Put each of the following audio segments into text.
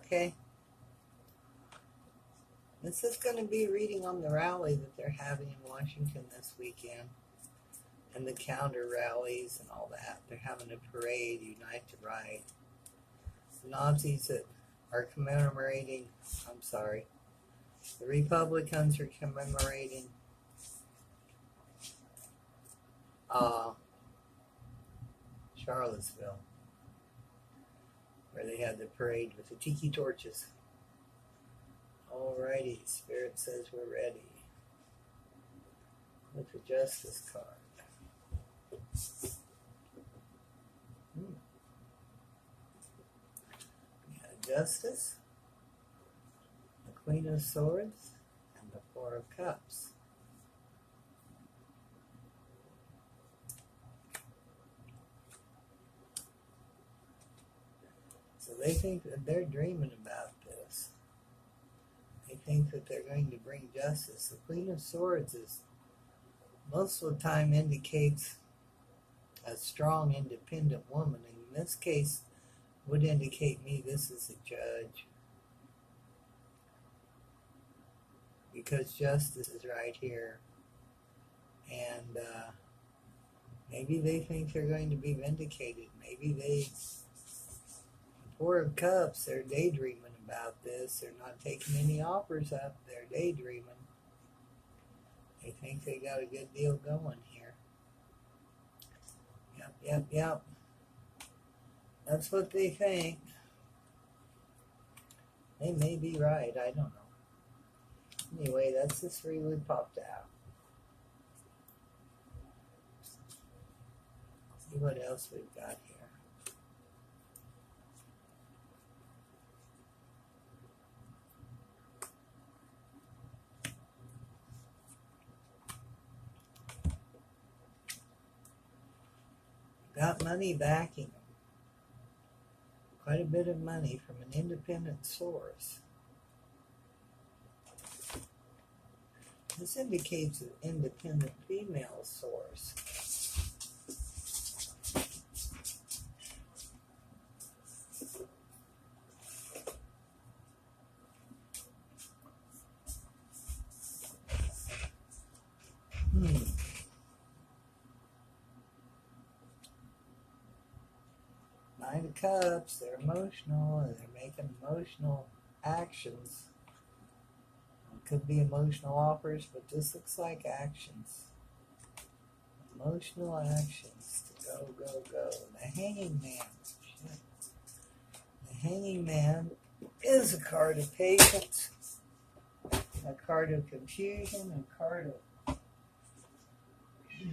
Okay. This is going to be reading on the rally that they're having in Washington this weekend and the counter rallies and all that. They're having a parade, Unite to Right. The Nazis that are commemorating, the Republicans are commemorating Charlottesville, where they had the parade with the tiki torches. Alrighty, Spirit says we're ready. With the Justice card. We got Justice, the Queen of Swords, and the Four of Cups. So they think that they're dreaming about this. They think that they're going to bring justice. The Queen of Swords is most of the time indicates a strong, independent woman. In this case, would indicate me this is a judge. Because justice is right here. And maybe they think they're going to be vindicated. Maybe the Four of Cups, they're daydreaming about this. They're not taking any offers up. They're daydreaming. They think they got a good deal going here. Yep. That's what they think. They may be right. I don't know. Anyway, that's the three we popped out. See what else we've got here. Got money backing them. Quite a bit of money from an independent source. This indicates an independent female source. Nine of Cups, they're emotional, and they're making emotional actions. It could be emotional offers, but this looks like actions. Emotional actions to go. The Hanging Man. Shit. The Hanging Man is a card of patience, a card of confusion, a card of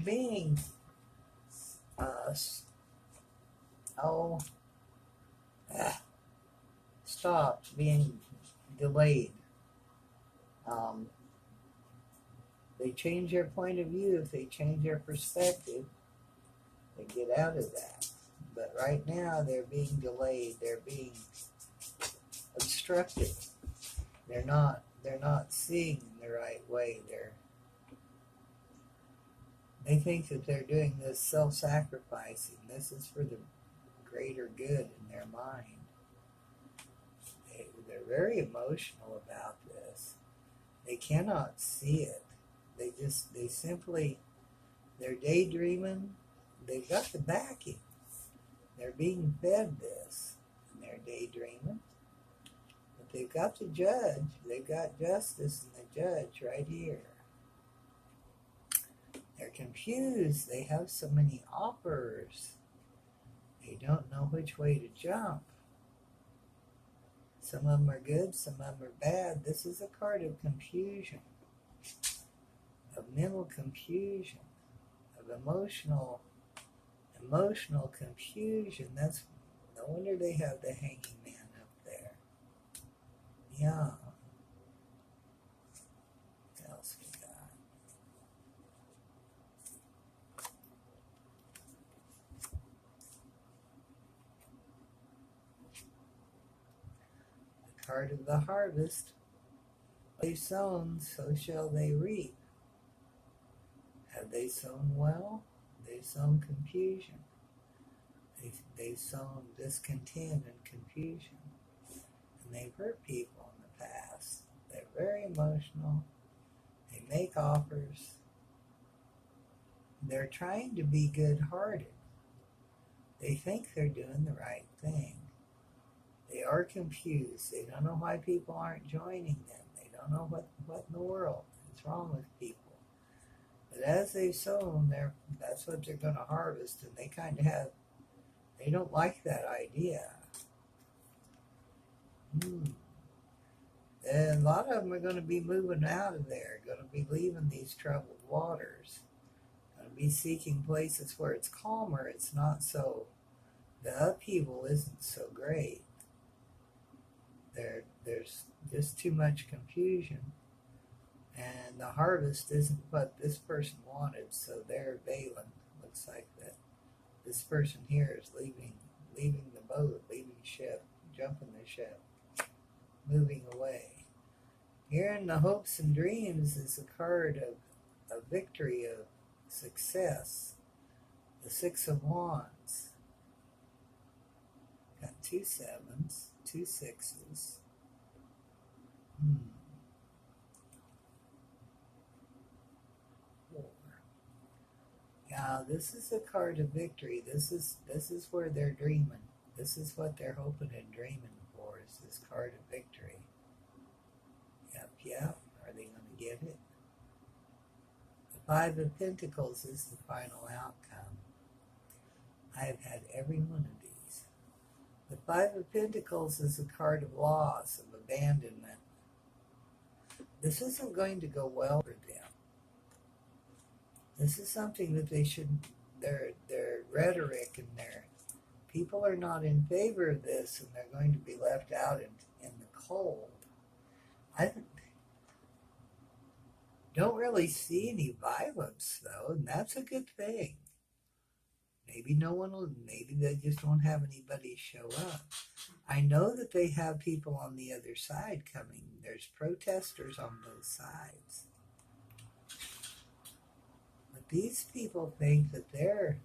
being stopped, being delayed. They change their point of view. If they change their perspective, they get out of that. But right now, they're being delayed. They're being obstructed. They're not seeing the right way. They think that they're doing this self-sacrificing. This is for the greater good in their mind. They're very emotional about this. They cannot see it. They're daydreaming. They've got the backing. They're being fed this, and they're daydreaming. But they've got the judge. They've got justice and the judge right here. They're confused. They have so many offers. They don't know which way to jump. Some of them are good, some of them are bad. This is a card of confusion, of mental confusion, of emotional confusion. That's no wonder they have the Hanging Man up there. Yeah. What else we got? The card of the Harvest. They've sown, so shall they reap. Have they sown well? They've sown confusion. They've sown discontent and confusion. And And they've hurt people in the past. They're very emotional. They make offers. They're trying to be good-hearted. They think they're doing the right thing. They are confused. They don't know why people aren't joining them. They don't know what in the world is wrong with people. But as they've sown, that's what they're going to harvest, and they don't like that idea. And a lot of them are going to be moving out of there, going to be leaving these troubled waters, going to be seeking places where it's calmer. It's not so, the upheaval isn't so great. There's just too much confusion, and the harvest isn't what this person wanted, so they're bailing. Looks like that this person here is leaving the boat, leaving ship, jumping the ship, moving away. Here in the hopes and dreams is a card of victory, of success. The Six of Wands. Got 2 7s, 2 6s. 4. Now this is a card of victory. This is where they're dreaming. This is what they're hoping and dreaming for, is this card of victory. Yep. Are they going to get it? The 5 of Pentacles is the final outcome. I've had every one of these. The 5 of Pentacles is a card of loss, of abandonment. This isn't going to go well for them. This is something that they should, their rhetoric and their people are not in favor of this, and they're going to be left out in the cold. I don't really see any violence, though, and that's a good thing. Maybe maybe they just won't have anybody show up. I know that they have people on the other side coming. There's protesters on both sides. But these people think that they're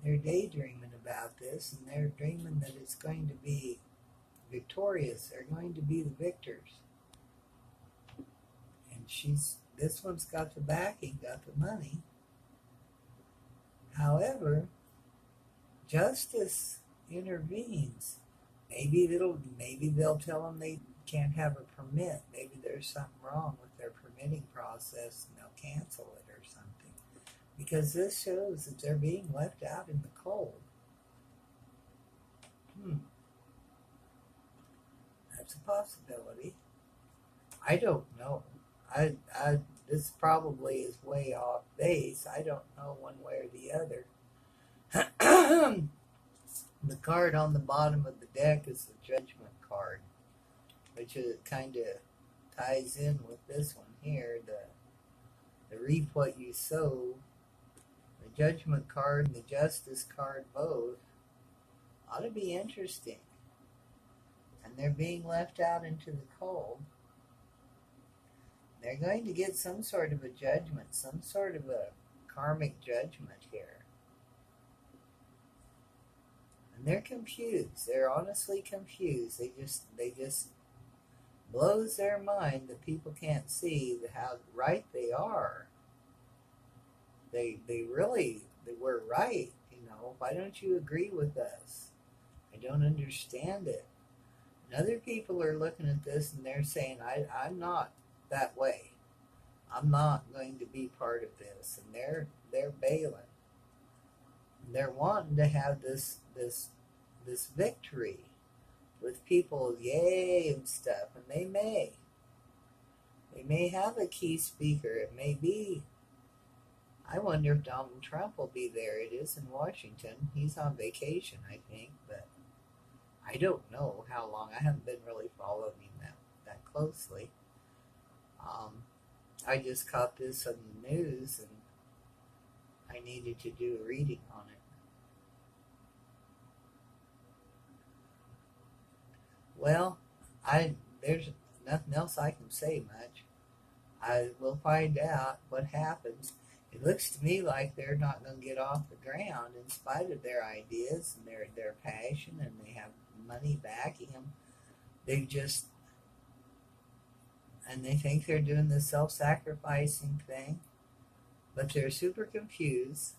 daydreaming about this, and they're dreaming that it's going to be victorious. They're going to be the victors. And this one's got the backing, got the money. However, justice intervenes. Maybe they'll tell them they can't have a permit. Maybe there's something wrong with their permitting process, and they'll cancel it or something. Because this shows that they're being left out in the cold. That's a possibility. I don't know. This probably is way off base. I don't know one way or the other. The card on the bottom of the deck is the Judgment card, which kind of ties in with this one here. The reap what you sow. The Judgment card and the Justice card both ought to be interesting. And they're being left out into the cold. They're going to get some sort of a judgment, some sort of a karmic judgment here. And they're confused. They're honestly confused. They just blows their mind that people can't see how right they are. They were right, Why don't you agree with us? I don't understand it. And other people are looking at this and they're saying, I'm not that way. I'm not going to be part of this. And they're bailing. And they're wanting to have this victory with people, yay and stuff. And they may have a key speaker. It may be, I wonder if Donald Trump will be there. It is in Washington. He's on vacation, I think, but I don't know how long. I haven't been really following him that closely. I just caught this on the news, and I needed to do a reading on it. Well, there's nothing else I can say much. I will find out what happens. it looks to me like they're not going to get off the ground in spite of their ideas and their passion, and they have money backing them. They just, and they think they're doing the self-sacrificing thing, but they're super confused,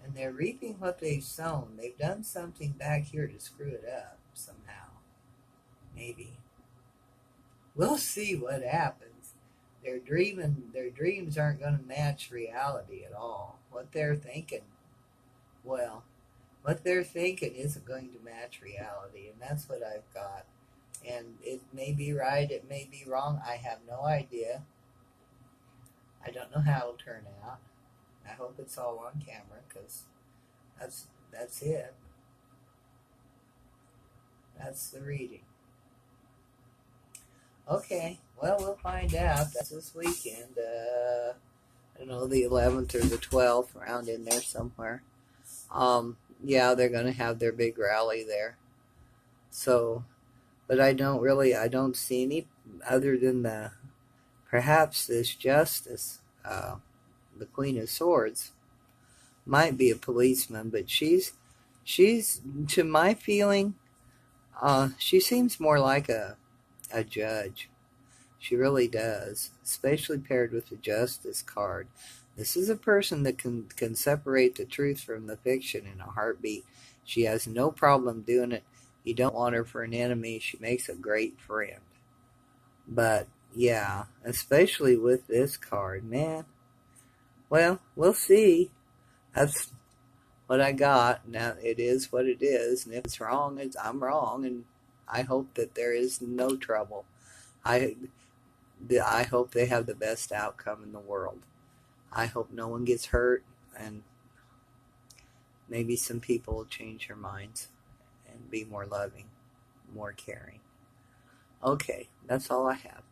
and they're reaping what they've sown. They've done something back here to screw it up somehow. Maybe. We'll see what happens. Their dreams aren't going to match reality at all. What they're thinking, well, what they're thinking isn't going to match reality, and that's what I've got. And it may be right, it may be wrong. I have no idea. I don't know how it'll turn out. I hope it's all on camera, because that's it. That's the reading. Okay, well, we'll find out. That's this weekend. I don't know, the 11th or the 12th, around in there somewhere. Yeah, they're going to have their big rally there. So, but I don't see any other than perhaps this justice, the Queen of Swords, might be a policeman, but she's, to my feeling, she seems more like a judge. She really does, especially paired with the justice card. This is a person that can separate the truth from the fiction in a heartbeat. She has no problem doing it. You don't want her for an enemy. She makes a great friend. But yeah, especially with this card, man. Well, we'll see. That's what I got. Now, it is what it is, and if it's wrong, I'm wrong, and I hope that there is no trouble. I hope they have the best outcome in the world. I hope no one gets hurt, and maybe some people will change their minds and be more loving, more caring. Okay, that's all I have.